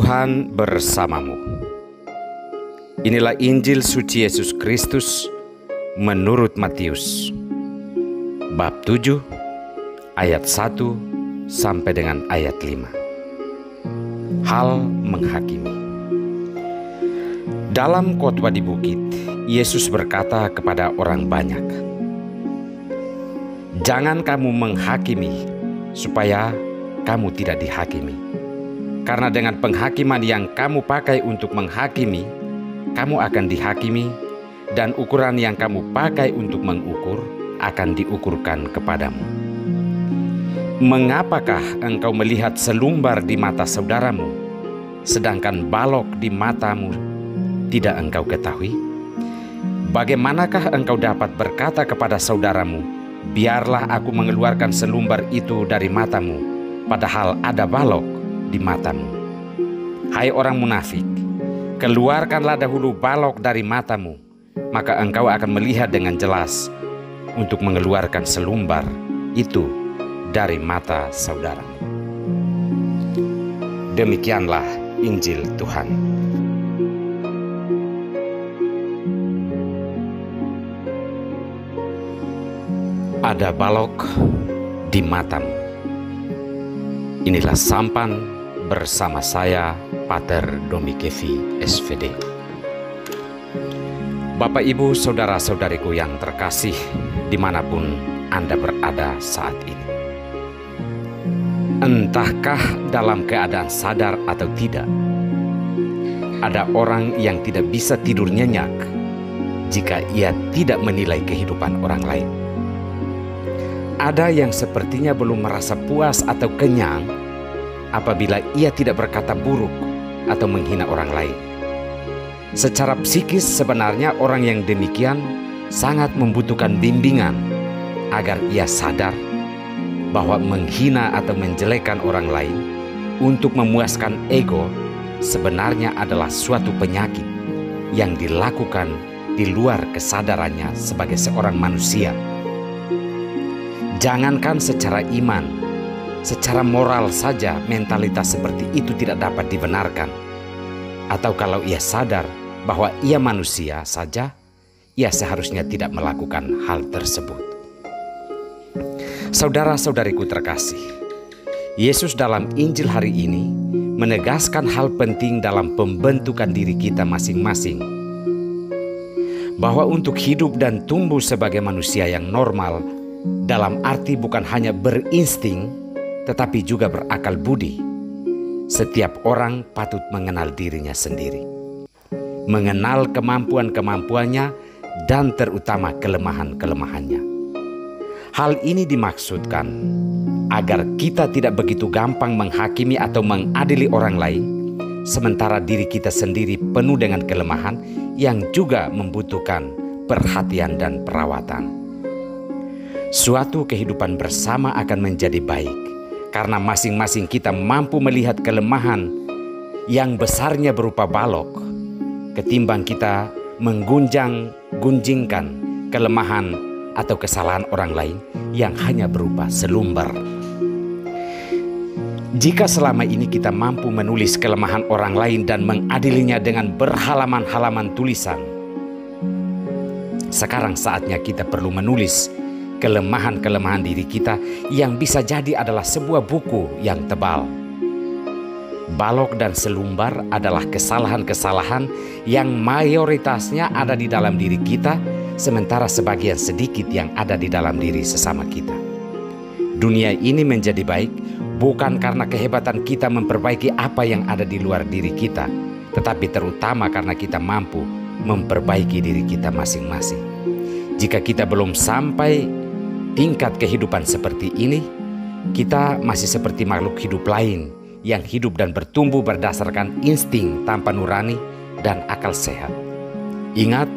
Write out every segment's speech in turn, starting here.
Tuhan bersamamu. Inilah Injil suci Yesus Kristus menurut Matius, bab 7, ayat 1 sampai dengan ayat 5. Hal menghakimi. Dalam khotbah di bukit, Yesus berkata kepada orang banyak, "Jangan kamu menghakimi, supaya kamu tidak dihakimi. Karena dengan penghakiman yang kamu pakai untuk menghakimi, kamu akan dihakimi, dan ukuran yang kamu pakai untuk mengukur akan diukurkan kepadamu. Mengapakah engkau melihat selumbar di mata saudaramu, sedangkan balok di matamu tidak engkau ketahui? Bagaimanakah engkau dapat berkata kepada saudaramu, 'Biarlah aku mengeluarkan selumbar itu dari matamu,' padahal ada balok di matamu? Hai orang munafik, keluarkanlah dahulu balok dari matamu, maka engkau akan melihat dengan jelas untuk mengeluarkan selumbar itu dari mata saudaramu." Demikianlah Injil Tuhan. Ada balok di matamu. Inilah sampan bersama saya, Pater Domi Kevi, SVD. Bapak, Ibu, saudara-saudariku yang terkasih dimanapun Anda berada saat ini. Entahkah dalam keadaan sadar atau tidak, ada orang yang tidak bisa tidur nyenyak jika ia tidak menilai kehidupan orang lain. Ada yang sepertinya belum merasa puas atau kenyang apabila ia tidak berkata buruk atau menghina orang lain. Secara psikis sebenarnya orang yang demikian sangat membutuhkan bimbingan agar ia sadar bahwa menghina atau menjelekkan orang lain untuk memuaskan ego sebenarnya adalah suatu penyakit yang dilakukan di luar kesadarannya sebagai seorang manusia. Jangankan secara iman, secara moral saja mentalitas seperti itu tidak dapat dibenarkan. Atau kalau ia sadar bahwa ia manusia saja, ia seharusnya tidak melakukan hal tersebut. Saudara-saudariku terkasih, Yesus dalam Injil hari ini menegaskan hal penting dalam pembentukan diri kita masing-masing, bahwa untuk hidup dan tumbuh sebagai manusia yang normal, dalam arti bukan hanya berinsting, tetapi juga berakal budi, setiap orang patut mengenal dirinya sendiri, mengenal kemampuan-kemampuannya, dan terutama kelemahan-kelemahannya. Hal ini dimaksudkan agar kita tidak begitu gampang menghakimi atau mengadili orang lain, sementara diri kita sendiri penuh dengan kelemahan yang juga membutuhkan perhatian dan perawatan. Suatu kehidupan bersama akan menjadi baik karena masing-masing kita mampu melihat kelemahan yang besarnya berupa balok, ketimbang kita menggunjingkan kelemahan atau kesalahan orang lain yang hanya berupa selumbar. Jika selama ini kita mampu menulis kelemahan orang lain dan mengadilinya dengan berhalaman-halaman tulisan, sekarang saatnya kita perlu menulis kelemahan-kelemahan diri kita yang bisa jadi adalah sebuah buku yang tebal. Balok dan selumbar adalah kesalahan-kesalahan yang mayoritasnya ada di dalam diri kita, sementara sebagian sedikit yang ada di dalam diri sesama kita. Dunia ini menjadi baik bukan karena kehebatan kita memperbaiki apa yang ada di luar diri kita, tetapi terutama karena kita mampu memperbaiki diri kita masing-masing. Jika kita belum sampai tingkat kehidupan seperti ini, kita masih seperti makhluk hidup lain yang hidup dan bertumbuh berdasarkan insting tanpa nurani dan akal sehat. Ingat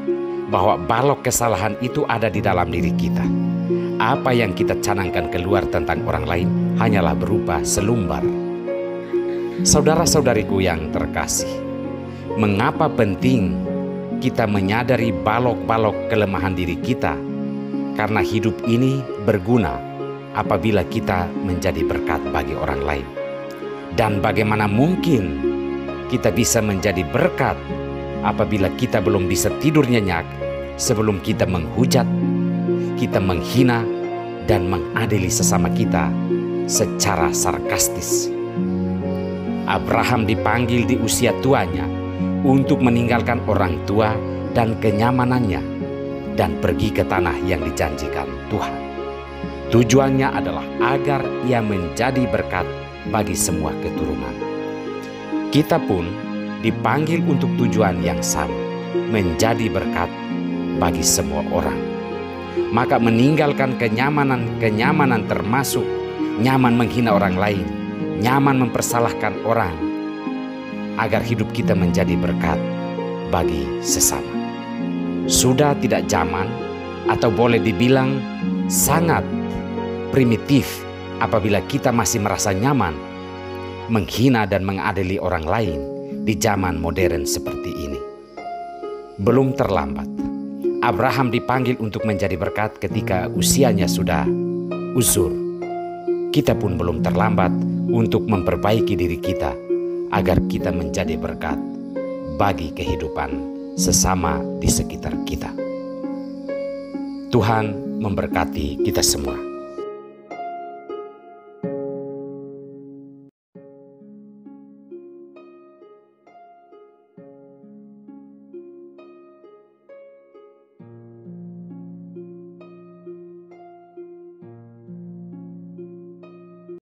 bahwa balok kesalahan itu ada di dalam diri kita. Apa yang kita canangkan keluar tentang orang lain hanyalah berupa selumbar. Saudara-saudariku yang terkasih, mengapa penting kita menyadari balok-balok kelemahan diri kita? Karena hidup ini berguna apabila kita menjadi berkat bagi orang lain. Dan bagaimana mungkin kita bisa menjadi berkat apabila kita belum bisa tidur nyenyak sebelum kita menghujat, kita menghina, dan mengadili sesama kita secara sarkastis. Abraham dipanggil di usia tuanya untuk meninggalkan orang tua dan kenyamanannya dan pergi ke tanah yang dijanjikan Tuhan. Tujuannya adalah agar ia menjadi berkat bagi semua keturunan. Kita pun dipanggil untuk tujuan yang sama, menjadi berkat bagi semua orang. Maka meninggalkan kenyamanan termasuk nyaman menghina orang lain, nyaman mempersalahkan orang, agar hidup kita menjadi berkat bagi sesama. Sudah tidak zaman, atau boleh dibilang sangat primitif apabila kita masih merasa nyaman menghina dan mengadili orang lain di zaman modern seperti ini. Belum terlambat. Abraham dipanggil untuk menjadi berkat ketika usianya sudah uzur. Kita pun belum terlambat untuk memperbaiki diri kita agar kita menjadi berkat bagi kehidupan sesama di sekitar kita. Tuhan memberkati kita semua.